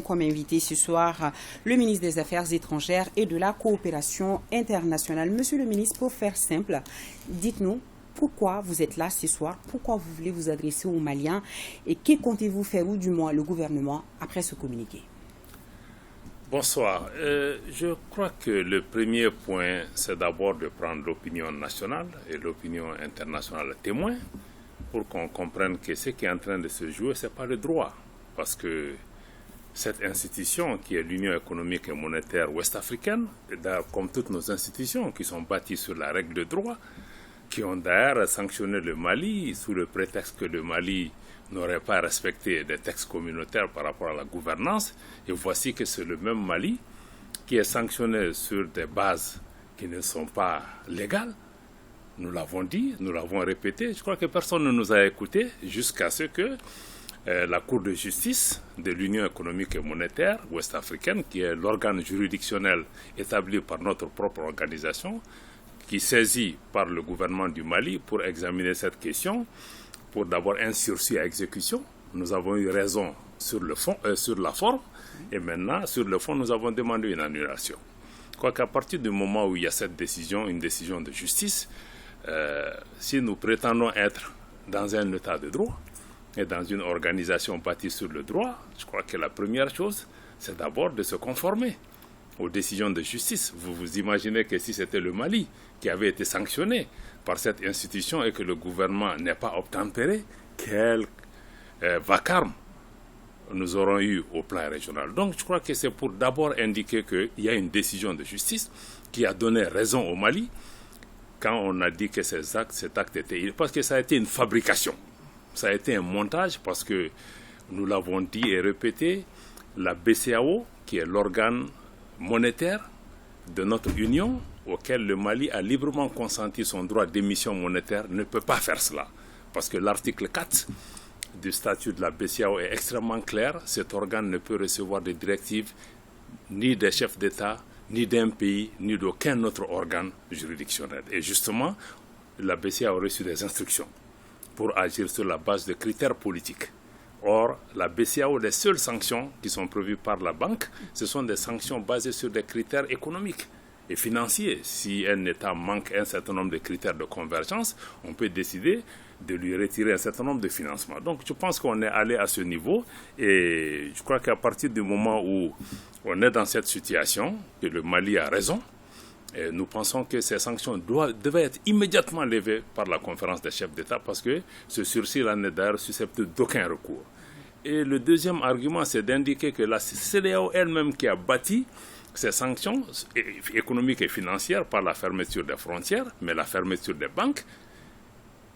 Comme invité ce soir, le ministre des Affaires étrangères et de la coopération internationale. Monsieur le ministre, pour faire simple, dites-nous pourquoi vous êtes là ce soir, pourquoi vous voulez vous adresser aux Maliens et que comptez-vous faire, ou du moins le gouvernement, après ce communiqué? Bonsoir. Je crois que le premier point, c'est d'abord de prendre l'opinion nationale et l'opinion internationale témoin pour qu'on comprenne que ce qui est en train de se jouer, ce n'est pas le droit. Parce que cette institution qui est l'Union économique et monétaire ouest-africaine, comme toutes nos institutions qui sont bâties sur la règle de droit, qui ont d'ailleurs sanctionné le Mali sous le prétexte que le Mali n'aurait pas respecté des textes communautaires par rapport à la gouvernance. Et voici que c'est le même Mali qui est sanctionné sur des bases qui ne sont pas légales. Nous l'avons dit, nous l'avons répété. Je crois que personne ne nous a écoutés jusqu'à ce que la Cour de justice de l'Union économique et monétaire ouest-africaine, qui est l'organe juridictionnel établi par notre propre organisation, qui saisit par le gouvernement du Mali pour examiner cette question, pour d'abord un sursis à exécution. Nous avons eu raison sur le fond, sur la forme, et maintenant, sur le fond, nous avons demandé une annulation. Je crois qu'à partir du moment où il y a cette décision, une décision de justice, si nous prétendons être dans un état de droit, et dans une organisation bâtie sur le droit, je crois que la première chose, c'est d'abord de se conformer aux décisions de justice. Vous vous imaginez que si c'était le Mali qui avait été sanctionné par cette institution et que le gouvernement n'est pas obtempéré, quel vacarme nous aurons eu au plan régional. Donc je crois que c'est pour d'abord indiquer qu'il y a une décision de justice qui a donné raison au Mali quand on a dit que cet acte était... Parce que ça a été une fabrication. Ça a été un montage parce que, nous l'avons dit et répété, la BCEAO, qui est l'organe monétaire de notre Union, auquel le Mali a librement consenti son droit d'émission monétaire, ne peut pas faire cela. Parce que l'article 4 du statut de la BCEAO est extrêmement clair. Cet organe ne peut recevoir des directives ni des chefs d'État, ni d'un pays, ni d'aucun autre organe juridictionnel. Et justement, la BCEAO a reçu des instructions pour agir sur la base de critères politiques. Or, la BCEAO, les seules sanctions qui sont prévues par la banque, ce sont des sanctions basées sur des critères économiques et financiers. Si un État manque un certain nombre de critères de convergence, on peut décider de lui retirer un certain nombre de financements. Donc, je pense qu'on est allé à ce niveau et je crois qu'à partir du moment où on est dans cette situation, que le Mali a raison, et nous pensons que ces sanctions devaient être immédiatement levées par la conférence des chefs d'État parce que ce sursis n'est d'ailleurs susceptible d'aucun recours. Et le deuxième argument, c'est d'indiquer que la CEDEAO elle-même qui a bâti ces sanctions économiques et financières par la fermeture des frontières, mais la fermeture des banques,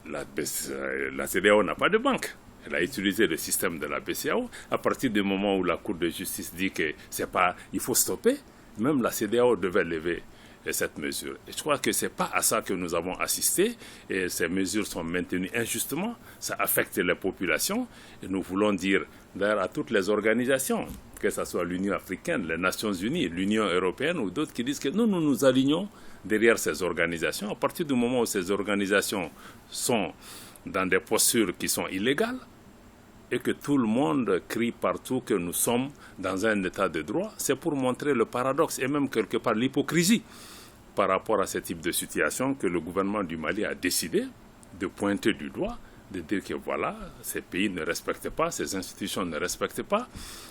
la CEDEAO n'a pas de banque. Elle a utilisé le système de la BCEAO. À partir du moment où la Cour de justice dit que il faut stopper, même la CEDEAO devait lever cette mesure. Et je crois que ce n'est pas à ça que nous avons assisté et ces mesures sont maintenues injustement, ça affecte les populations et nous voulons dire d'ailleurs à toutes les organisations, que ce soit l'Union africaine, les Nations unies, l'Union européenne ou d'autres qui disent que nous nous alignons derrière ces organisations. À partir du moment où ces organisations sont dans des postures qui sont illégales et que tout le monde crie partout que nous sommes dans un état de droit, c'est pour montrer le paradoxe et même quelque part l'hypocrisie par rapport à ce type de situation que le gouvernement du Mali a décidé de pointer du doigt, de dire que voilà, ces pays ne respectent pas, ces institutions ne respectent pas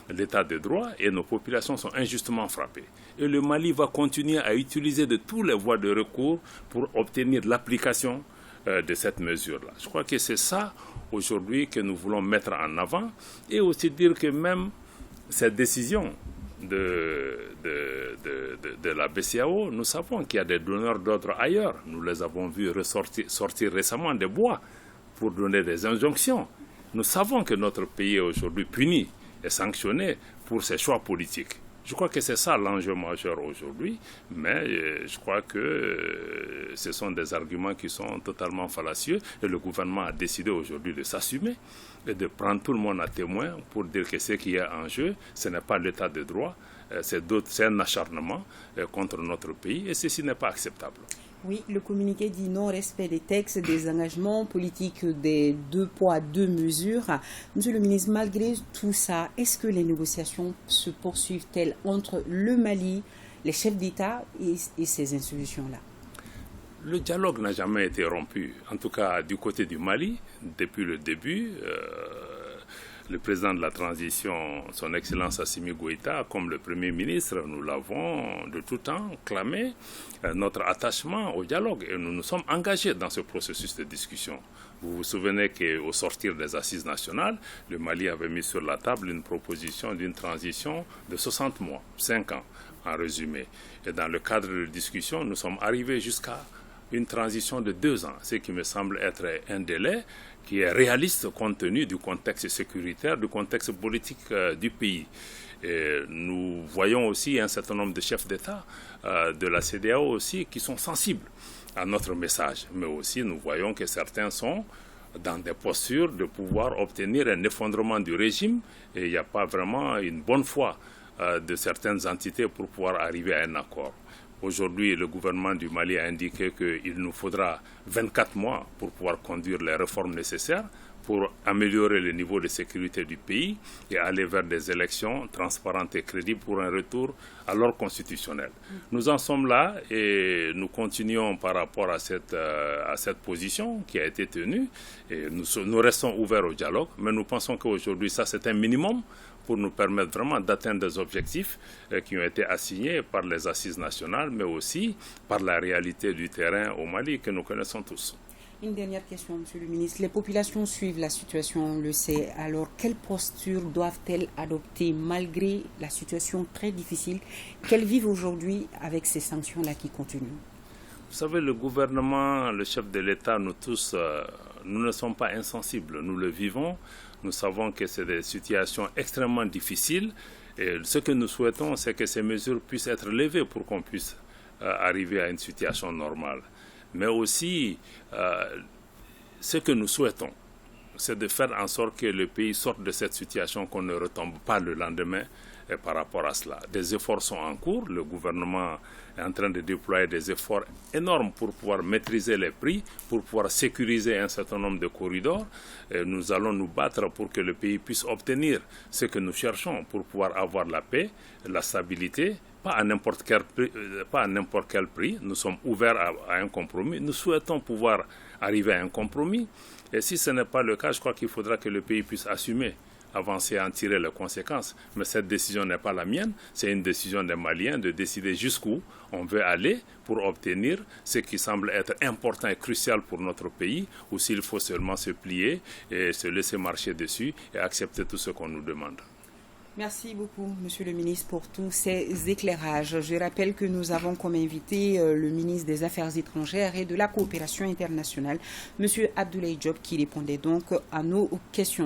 l'état de droit et nos populations sont injustement frappées. Et le Mali va continuer à utiliser de toutes les voies de recours pour obtenir l'application de cette mesure-là. Je crois que c'est ça aujourd'hui que nous voulons mettre en avant et aussi dire que même cette décision de la BCEAO, nous savons qu'il y a des donneurs d'ordre ailleurs. Nous les avons vus sortir récemment des bois pour donner des injonctions. Nous savons que notre pays est aujourd'hui puni et sanctionné pour ses choix politiques. Je crois que c'est ça l'enjeu majeur aujourd'hui, mais je crois que ce sont des arguments qui sont totalement fallacieux et le gouvernement a décidé aujourd'hui de s'assumer et de prendre tout le monde à témoin pour dire que ce qui est en jeu, ce n'est pas l'état de droit, c'est un acharnement contre notre pays et ceci n'est pas acceptable. Oui, le communiqué dit non-respect des textes, des engagements politiques, des 2 poids 2 mesures. Monsieur le ministre, malgré tout ça, est-ce que les négociations se poursuivent-elles entre le Mali, les chefs d'État et ces institutions-là? Le dialogue n'a jamais été rompu, en tout cas du côté du Mali, depuis le début. Le président de la transition, son Excellence Assimi Goïta, comme le Premier ministre, nous l'avons de tout temps clamé notre attachement au dialogue et nous nous sommes engagés dans ce processus de discussion. Vous vous souvenez qu'au sortir des assises nationales, le Mali avait mis sur la table une proposition d'une transition de 60 mois, 5 ans en résumé. Et dans le cadre de discussion, nous sommes arrivés jusqu'à une transition de 2 ans, ce qui me semble être un délai qui est réaliste compte tenu du contexte sécuritaire, du contexte politique du pays. Et nous voyons aussi un certain nombre de chefs d'État de la CEDEAO aussi qui sont sensibles à notre message. Mais aussi nous voyons que certains sont dans des postures de pouvoir obtenir un effondrement du régime et il n'y a pas vraiment une bonne foi de certaines entités pour pouvoir arriver à un accord. Aujourd'hui, le gouvernement du Mali a indiqué qu'il nous faudra 24 mois pour pouvoir conduire les réformes nécessaires pour améliorer le niveau de sécurité du pays et aller vers des élections transparentes et crédibles pour un retour à l'ordre constitutionnel. Nous en sommes là et nous continuons par rapport à cette position qui a été tenue. Et nous restons ouverts au dialogue, mais nous pensons qu'aujourd'hui, ça c'est un minimum pour nous permettre vraiment d'atteindre des objectifs qui ont été assignés par les assises nationales, mais aussi par la réalité du terrain au Mali que nous connaissons tous. Une dernière question, Monsieur le ministre. Les populations suivent la situation, on le sait. Alors, quelle posture doivent-elles adopter malgré la situation très difficile qu'elles vivent aujourd'hui avec ces sanctions-là qui continuent? Vous savez, le gouvernement, le chef de l'État, nous tous, nous ne sommes pas insensibles. Nous le vivons. Nous savons que c'est des situations extrêmement difficiles. Et ce que nous souhaitons, c'est que ces mesures puissent être levées pour qu'on puisse arriver à une situation normale. Mais aussi, ce que nous souhaitons, c'est de faire en sorte que le pays sorte de cette situation, qu'on ne retombe pas le lendemain par rapport à cela. Des efforts sont en cours. Le gouvernement est en train de déployer des efforts énormes pour pouvoir maîtriser les prix, pour pouvoir sécuriser un certain nombre de corridors. Et nous allons nous battre pour que le pays puisse obtenir ce que nous cherchons pour pouvoir avoir la paix, la stabilité, pas à n'importe quel prix. Nous sommes ouverts à un compromis. Nous souhaitons pouvoir arriver à un compromis. Et si ce n'est pas le cas, je crois qu'il faudra que le pays puisse assumer, avancer et en tirer les conséquences. Mais cette décision n'est pas la mienne, c'est une décision des Maliens de décider jusqu'où on veut aller pour obtenir ce qui semble être important et crucial pour notre pays, ou s'il faut seulement se plier et se laisser marcher dessus et accepter tout ce qu'on nous demande. Merci beaucoup, Monsieur le ministre, pour tous ces éclairages. Je rappelle que nous avons comme invité le ministre des Affaires étrangères et de la coopération internationale, Monsieur Abdoulaye Diop, qui répondait donc à nos questions.